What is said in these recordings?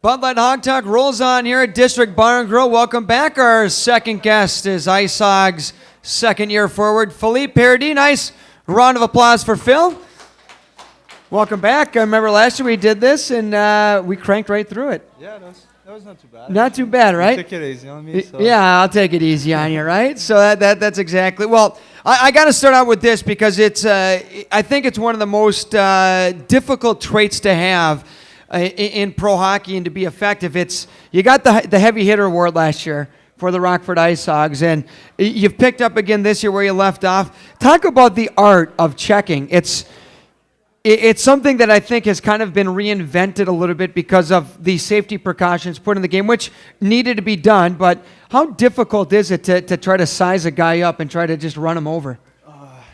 Bud Light Hog Talk rolls on here at District Bar and Grill. Welcome back. Our second guest is IceHogs' second-year forward, Philippe Paradis. Nice round of applause for Phil. Welcome back. I remember last year we did this, and we cranked right through it. Yeah, that was not too bad. Not too bad, right? You took it easy on me. So. Yeah, I'll take it easy on you, right? So that's exactly. Well, I got to start out with this because it's. I think it's one of the most difficult traits to have in pro hockey and to be effective. It's you got the heavy hitter award last year for the Rockford IceHogs, and you've picked up again this year where you left off. Talk about the art of checking. It's something that I think has kind of been reinvented a little bit because of the safety precautions put in the game, which needed to be done. But how difficult is it to try to size a guy up and try to just run him over?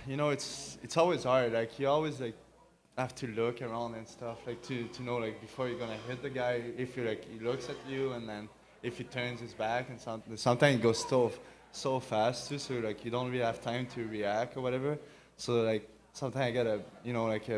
It's always hard. Like you always have to look around and stuff, like to know before you're gonna hit the guy, if he looks at you, and then if he turns his back, and sometimes it goes so fast too, so you don't really have time to react or whatever. So sometimes I get a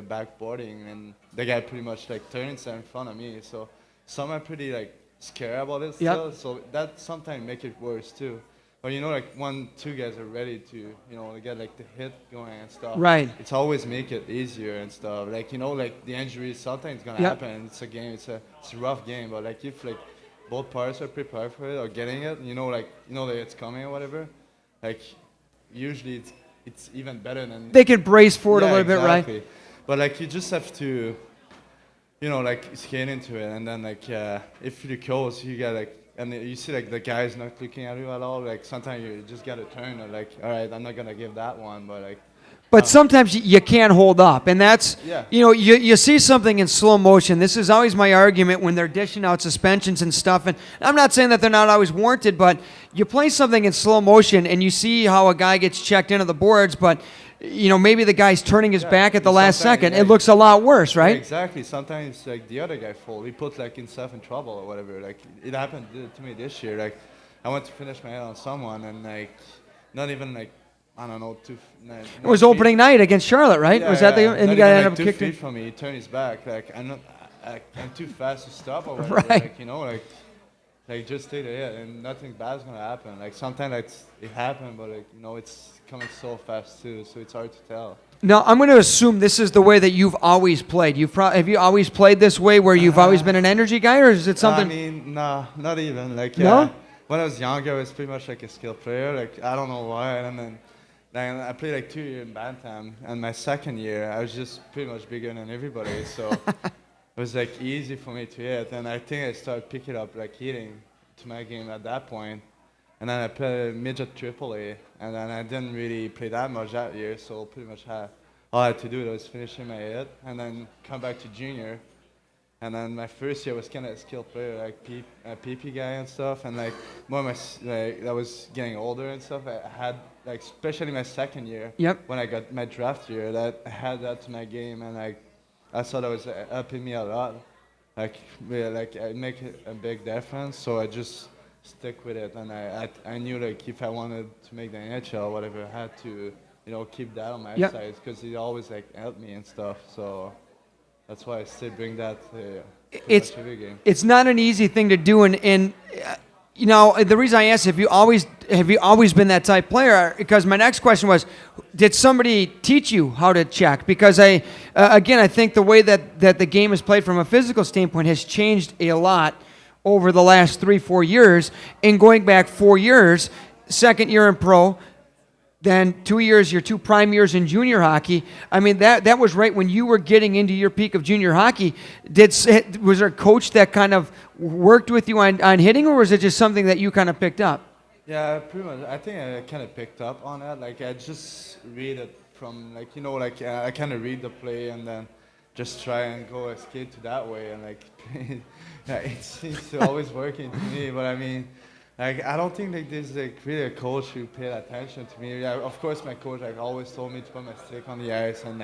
backboarding, and the guy pretty much turns in front of me. So some are pretty scared about it still. So that sometimes make it worse too. But when two guys are ready to get the hit going and stuff. Right. It's always make it easier and stuff. The injuries sometimes gonna happen. It's a game. It's a rough game. But if both parties are prepared for it or getting it, that it's coming or whatever. Usually it's even better than they can brace for it a little bit, right? But you just have to, skate into it, and then if you're close, you get and you see the guy's not looking at you at all. Sometimes you just gotta turn and all right, I'm not gonna give that one, but But sometimes you can't hold up, and that's you see something in slow motion. This is always my argument when they're dishing out suspensions and stuff. And I'm not saying that they're not always warranted, but you play something in slow motion and you see how a guy gets checked into the boards, but maybe the guy's turning his back at the last second. It looks a lot worse, right? Yeah, exactly. Sometimes the other guy falls. He puts himself in trouble or whatever. It happened to me this year. I went to finish my head on someone, and not even I don't know. It was opening night against Charlotte, right? Yeah, was that the? And the guy ended up 2 kicking. feet from me. He turned his back. I'm too fast to stop or whatever. Right. Just take the hit, and nothing bad's gonna happen. Sometimes it happens, but it's coming so fast too, so it's hard to tell. Now, I'm going to assume this is the way that you've always played. Have you always played this way, where you've always been an energy guy, or is it something? I mean, no, not even. No? When I was younger, I was pretty much a skill player. I don't know why, and then I played 2 years in Bantam, and my second year, I was just pretty much bigger than everybody, so it was easy for me to hit, and I think I started picking up hitting to my game at that point. And then I played midget AAA, and then I didn't really play that much that year, so pretty much all I had to do was finishing my hit, and then come back to junior. And then my first year was kind of a skill player, PP guy and stuff, and more I was getting older and stuff. I had especially my second year, when I got my draft year, that I had that to my game, and I thought that was helping me a lot. It make a big difference, so I just stick with it, and I knew if I wanted to make the NHL or whatever, I had to keep that on my side, because it always helped me and stuff. So that's why I still bring that every game. It's not an easy thing to do, and the reason I asked, have you always been that type player? Because my next question was, did somebody teach you how to check? Because I think the way that the game is played from a physical standpoint has changed a lot over the last 3-4 years, and going back 4 years, second year in pro, then 2 years, your 2 prime years in junior hockey. I mean, that was right when you were getting into your peak of junior hockey. Was there a coach that kind of worked with you on hitting, or was it just something that you kind of picked up? Yeah, pretty much. I think I kind of picked up on that. I just read it from, I kind of read the play and then just try and go skate to that way, and it seems to always working to me. But I mean, I don't think there's really a coach who paid attention to me. Yeah, of course, my coach always told me to put my stick on the ice and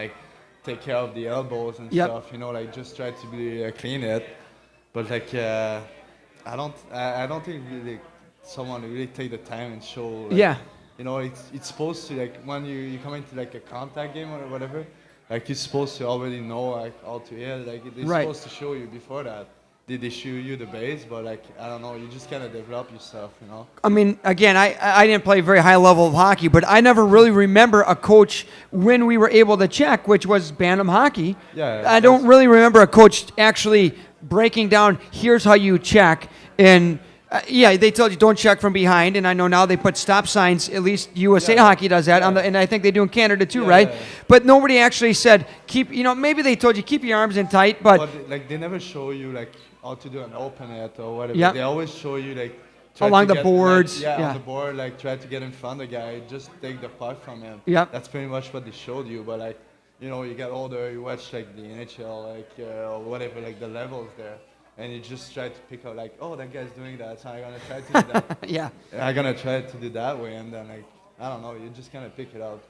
take care of the elbows and stuff. Just try to be clean it. But I don't think really someone really take the time and show. It's supposed to when you come into a contact game or whatever. You're supposed to already know all to hit. They're supposed to show you before that. they show you the base, but like I don't know, you just kind of develop yourself, you know. I mean, again, I didn't play very high level of hockey, but I never really remember a coach when we were able to check, which was Bantam hockey. Yeah, I don't really remember a coach actually breaking down, here's how you check. And yeah, they told you don't check from behind, and I know now they put stop signs. At least USA Hockey does that, and I think they do in Canada too, right? Yeah. But nobody actually said keep. Maybe they told you keep your arms in tight, but Like they never show you like how to do an open net or whatever. Yeah. They always show you like try along to the get, boards. like, yeah. on the board, like try to get in front of the guy, just take the puck from him. Yeah. That's pretty much what they showed you. But like, you get older, you watch like the NHL, like or whatever, like the levels there, and you just try to pick up like, oh, that guy's doing that, so I'm gonna try to do that. Yeah. I'm gonna try to do that way, and then like, I don't know, you just kind of pick it out.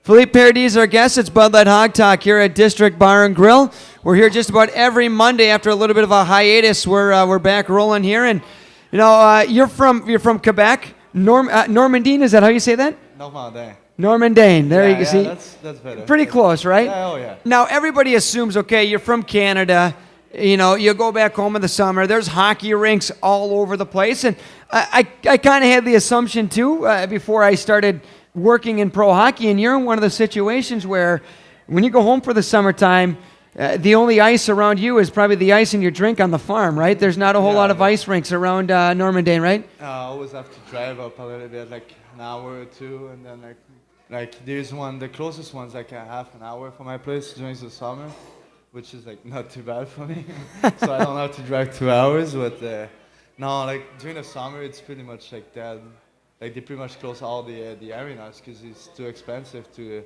Philippe Paradis is our guest. It's Bud Light Hog Talk here at District Bar and Grill. We're here just about every Monday after a little bit of a hiatus. We're back rolling here, and you're from Quebec, Normandie. Is that how you say that? Normandin. Normandin. There you can see. That's better. Pretty close, right? Yeah, oh yeah. Now everybody assumes, okay, you're from Canada. You go back home in the summer. There's hockey rinks all over the place, and I kind of had the assumption too before I started working in pro hockey. And you're in one of the situations where, when you go home for the summertime, the only ice around you is probably the ice in your drink on the farm, right? There's not a whole lot of ice rinks around Normandin, right? I always have to drive up a little bit, like an hour or two, and then like there's one. The closest one's like a half an hour from my place during the summer, which is like not too bad for me. So I don't have to drive 2 hours. But no, like during the summer, it's pretty much like that. Like they pretty much close all the arenas because it's too expensive to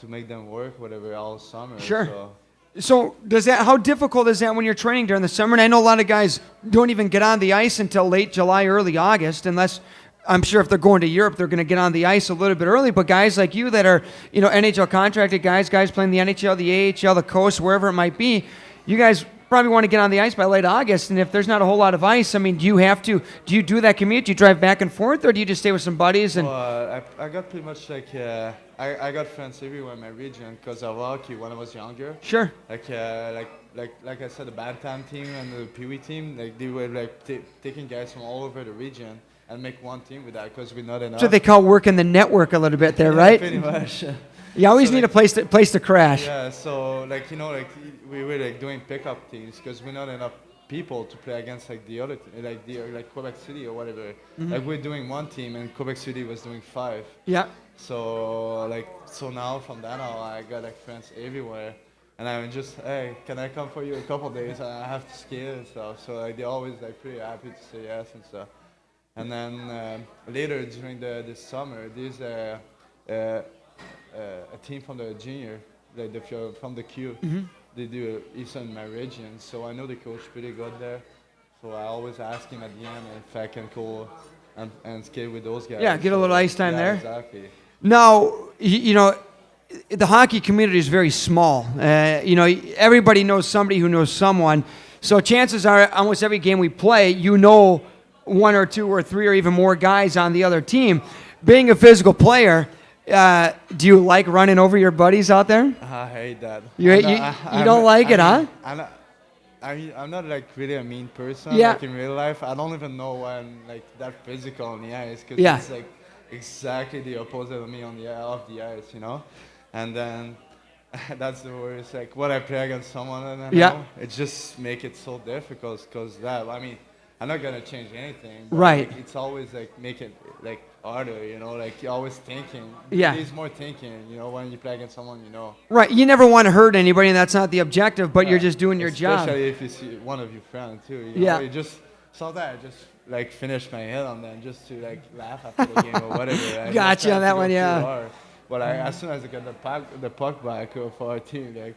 make them work, whatever, all summer. Sure. So how difficult is that when you're training during the summer? And I know a lot of guys don't even get on the ice until late July, early August, unless I'm sure if they're going to Europe, they're going to get on the ice a little bit early. But guys like you that are, NHL contracted guys playing the NHL, the AHL, the Coast, wherever it might be, you guys probably want to get on the ice by late August. And if there's not a whole lot of ice, I mean, do you do that commute? Do you drive back and forth, or do you just stay with some buddies? And I got pretty much like I got friends everywhere in my region because of hockey when I was younger. Sure. Like I said, the Bantam team and the Pee Wee team, like they were like taking guys from all over the region and make one team with that because we're not enough. So they call working the network a little bit there, yeah, right? Pretty much. You always need a place to crash. Yeah, so like we were like doing pickup teams because we're not enough people to play against like the other like Quebec City or whatever. Mm-hmm. Like we're doing one team and Quebec City was doing 5. Yeah. So now from that on I got like friends everywhere, and I'm just, hey, can I come for you a couple days? I have to ski and stuff. So like they're always like pretty happy to say yes and stuff. And then later during the summer, there's a team from the junior, like from the Q. Mm-hmm. They do Eastern my region, so I know the coach pretty good there. So I always ask him at the end if I can go and skate with those guys. Yeah, get a little ice time there. Exactly. Now, the hockey community is very small. Everybody knows somebody who knows someone. So chances are, almost every game we play, one or two or three or even more guys on the other team. Being a physical player, do you like running over your buddies out there? I hate that. You don't like it, huh? I'm not like really a mean person. Yeah. Like in real life, I don't even know why I'm like that physical on the ice because it's like exactly the opposite of me off the ice, And then that's the worst. Like when I play against someone, and it just make it so difficult because I'm not gonna change anything. But right. Like, it's always like make it like harder, Like you're always thinking. Yeah. There's more thinking, when you play against someone, Right. You never want to hurt anybody, and that's not the objective. But you're just doing your job. Especially if you see one of your friends too. You just sometimes I just like finish my head on them just to like laugh after the game or whatever. Gotcha on that one, yeah. But as soon as I get the puck back for our team,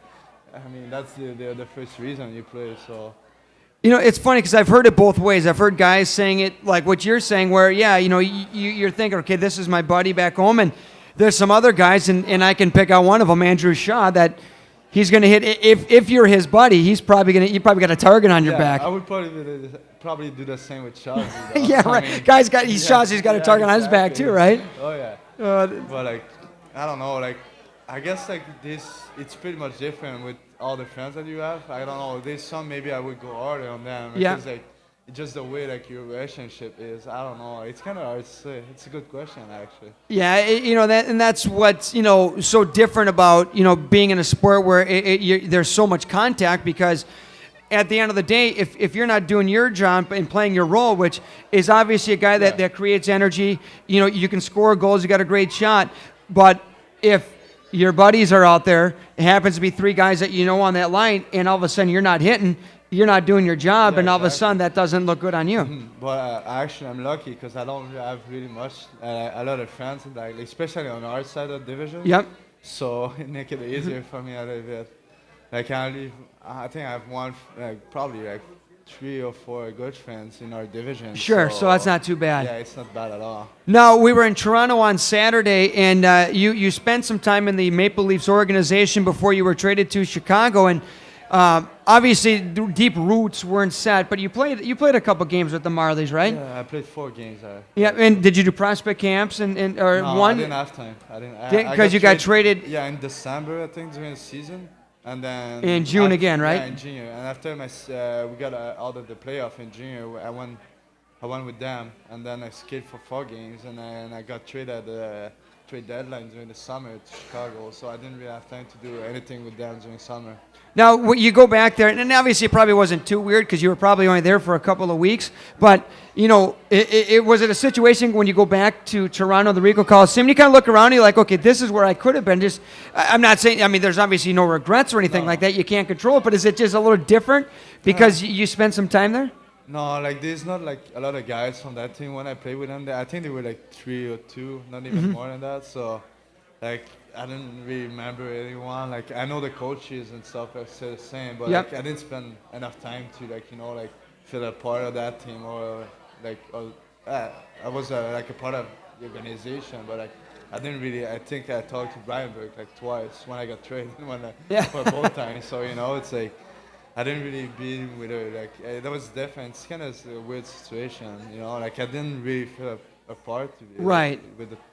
that's the first reason you play. So. It's funny because I've heard it both ways. I've heard guys saying it like what you're saying where, you're thinking, okay, this is my buddy back home, and there's some other guys, and I can pick out one of them, Andrew Shaw, that he's going to hit. If you're his buddy, you probably got a target on your back. I would probably do the same with Shaw. Yeah, right. He's got a target on his back too, right? Oh, yeah. But, I don't know, I guess, it's pretty much different with all the friends that you have, I don't know. There's some maybe I would go harder on them. Yeah. Because like it's just the way like your relationship is. I don't know. It's kind of hard to say. It's a good question actually. Yeah, that's what's so different about being in a sport where there's so much contact because at the end of the day, if you're not doing your job and playing your role, which is obviously a guy that creates energy, you can score goals, you got a great shot, but if your buddies are out there, it happens to be three guys that on that line, and all of a sudden you're not hitting. You're not doing your job, and all of a sudden that doesn't look good on you. But actually, I'm lucky because I don't have really much, a lot of friends, like especially on our side of the division. Yep. So it make it easier for me a little bit. Like I think I have one, probably like 3 or 4 good friends in our division. Sure, so that's not too bad. Yeah, it's not bad at all. Now, we were in Toronto on Saturday, and you spent some time in the Maple Leafs organization before you were traded to Chicago, and obviously deep roots weren't set, but you played a couple games with the Marlies, right? Yeah, I played 4 games. Yeah, and did you do prospect camps or no, one? I didn't have time. I didn't. Because you got traded. Yeah, in December I think during the season, and then in June again, right? Yeah, in junior. And after we got out of the playoff in junior, I went with them, and then I skated for 4 games, and then I got traded at the trade deadline during the summer to Chicago. So I didn't really have time to do anything with them during summer. Now, you go back there, and obviously it probably wasn't too weird because you were probably only there for a couple of weeks. But, was it a situation when you go back to Toronto, the Ricoh Coliseum, you kind of look around and you're like, okay, this is where I could have been. I'm not saying, there's obviously no regrets or anything like that. You can't control it. But is it just a little different because you spent some time there? No, like there's not like a lot of guys from that team when I played with them. I think they were like 3 or 2, not even more than that. So, like, I didn't really remember anyone. Like, I know the coaches and stuff are still the same, but like, I didn't spend enough time to feel a part of that team I was like a part of the organization, but like I didn't really. I think I talked to Brian Burke like twice when I got traded, for both times. So it's like I didn't really be with her. Like that was different. It's kind of a weird situation, Like I didn't really feel apart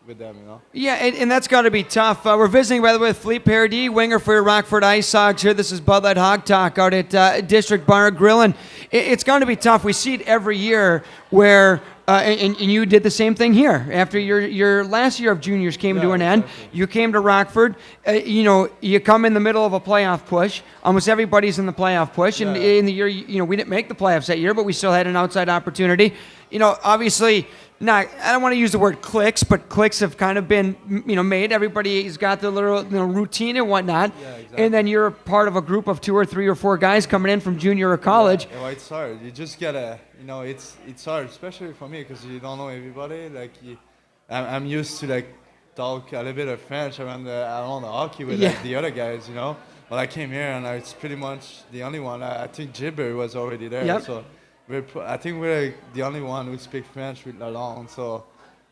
with them, Yeah, and that's got to be tough. We're visiting, by the way, with Philippe Paradis, winger for Rockford IceHogs here. This is Bud Light Hog Talk out at District Bar Grill, and it's going to be tough. We see it every year where, and you did the same thing here. After your last year of juniors came to an end, you came to Rockford. You come in the middle of a playoff push. Almost everybody's in the playoff push, and in the year, we didn't make the playoffs that year, but we still had an outside opportunity. Obviously. I don't want to use the word clicks, but clicks have kind of been, made. Everybody's got their little routine and whatnot. Yeah, exactly. And then you're a part of a group of 2 or 3 or 4 guys coming in from junior or college. Yeah, well, it's hard. You just gotta, it's hard, especially for me because you don't know everybody. Like, I'm used to like talk a little bit of French around the hockey with like, the other guys, Well, I came here and it's pretty much the only one. I think Gilbert was already there. Yep. So. I think we're the only one who speak French with Lalonde, so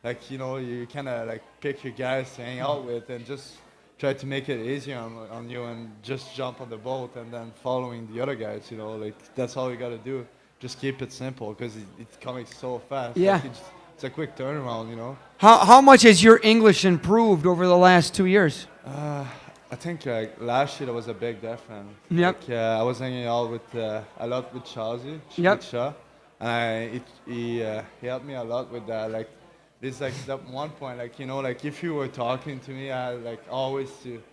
like you kind of like pick your guys to hang out with and just try to make it easier on you and just jump on the boat and then following the other guys. Like that's all you got to do. Just keep it simple because it's coming so fast. Yeah, like it's a quick turnaround. How much has your English improved over the last 2 years? I think like last year there was a big difference. Yep. Like, I was hanging out with a lot with Chazzy. Yep. And he helped me a lot with that. Like there's like that one point, like like if you were talking to me, I like always to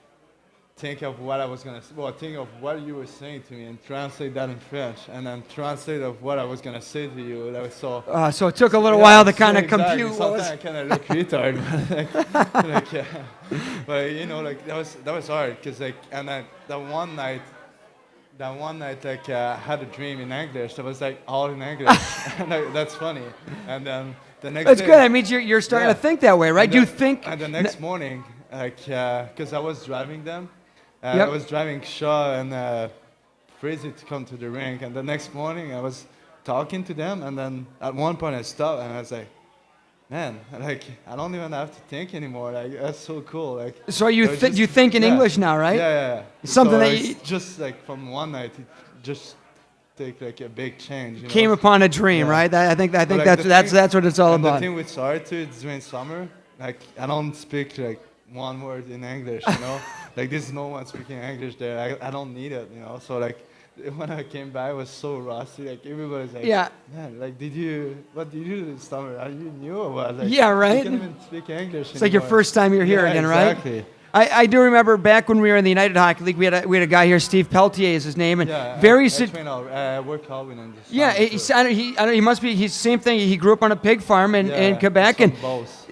think of what I was gonna say. Well, think of what you were saying to me and translate that in French, and then translate of what I was gonna say to you. That was so. So it took a little while to kind of compute. Sometimes I kind of look retarded, but like that was hard because like and then that one night like I had a dream in English that was like all in English. And that's funny. And then the next. That's day, good. I mean, you're starting to think that way, right? And You think. And the next morning, like because I was driving them, Yep. I was driving Shaw and Fraser to come to the rink, and the next morning I was talking to them, and then at one point I stopped and I was like, man, like I don't even have to think anymore. Like that's so cool. Like So you think in English now, right? Yeah. Something so that it's just like from one night, it just take like a big change. Came upon a dream, right? I think But, like, that's what it's all and about. the thing with Sartre, it's during summer. Like I don't speak like one word in English, you know. Like there's no one speaking English there. I don't need it, you know. So like when I came back, I was so rusty. Like everybody's like, Yeah. man, like what did you do this summer? Are you new or what? Like, Yeah, right? You can't even speak English. It's like your first time you're here again, right? Exactly. I do remember back when we were in the United Hockey League, we had a guy here, Steve Peltier is his name, and Yeah, very I work out with him. he must be he's same thing. He grew up on a pig farm in Quebec, and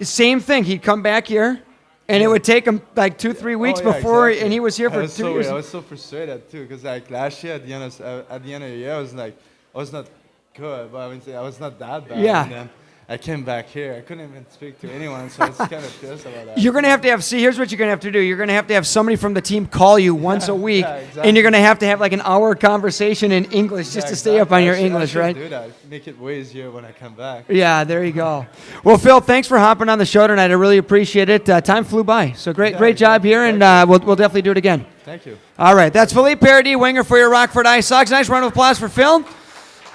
same thing. He'd come back here, and it would take him like 2-3 weeks before, exactly. and he was here for 2 years. I was so frustrated too, because like last year at the end of the year, I was like, I was not good, but I mean, I was not that bad. Yeah. And then I came back here. I couldn't even speak to anyone, so I was kind of pissed about that. You're going to have see, here's what you're going to have to do. You're going to have somebody from the team call you once a week, exactly. and you're going to have like an hour conversation in English just to stay up on your English, right? Do that. Make it way easier when I come back. Yeah, there you go. Well, Phil, thanks for hopping on the show tonight. I really appreciate it. Time flew by. So great job here, and we'll definitely do it again. Thank you. All right, that's Philippe Paradis, winger for your Rockford IceHogs. Nice round of applause for Phil.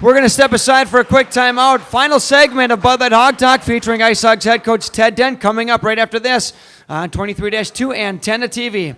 We're going to step aside for a quick timeout. Final segment of Bud Light Hog Talk featuring IceHogs head coach Ted Dent coming up right after this on 23-2 Antenna TV.